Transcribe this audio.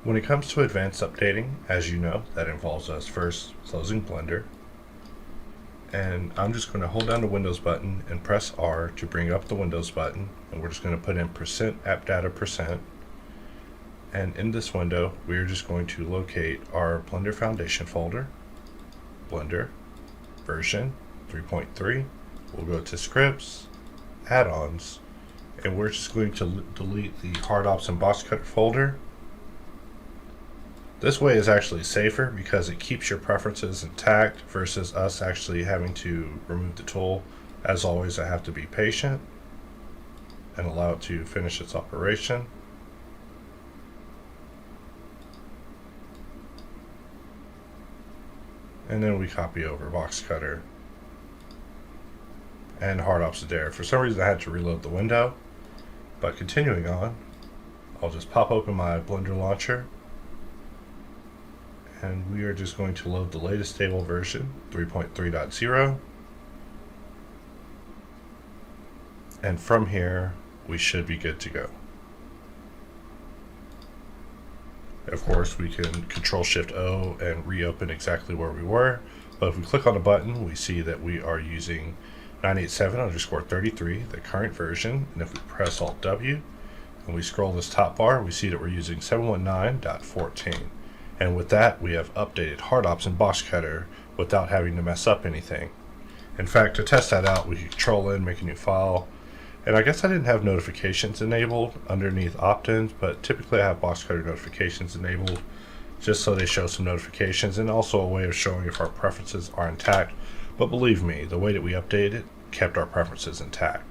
When it comes to advanced updating, as you know, that involves us first closing Blender. And I'm just going to hold down the Windows button and press R to bring up the Windows button. And we're just going to put in %appdata%. And in this window, we're just going to locate our Blender Foundation folder, Blender, version 3.3. We'll go to Scripts, Add-ons, and we're just going to delete the HardOps and Boxcutter folder. This way is actually safer because it keeps your preferences intact versus us actually having to remove the tool. As always, I have to be patient and allow it to finish its operation. And then we copy over Boxcutter and HardOps is there. For some reason I had to reload the window, but continuing on, I'll just pop open my Blender launcher and we are just going to load the latest stable version 3.3.0, and from here we should be good to go. Of course, we can Control-Shift-O and reopen exactly where we were, but if we click on the button, we see that we are using 987_33, the current version, and if we press Alt-W and we scroll this top bar, we see that we're using 719.14. And with that, we have updated HardOps and Boxcutter without having to mess up anything. In fact, to test that out, we can Control-N, make a new file. And I guess I didn't have notifications enabled underneath opt-ins, but typically I have Boxcutter notifications enabled just so they show some notifications and also a way of showing if our preferences are intact. But believe me, the way that we updated it kept our preferences intact.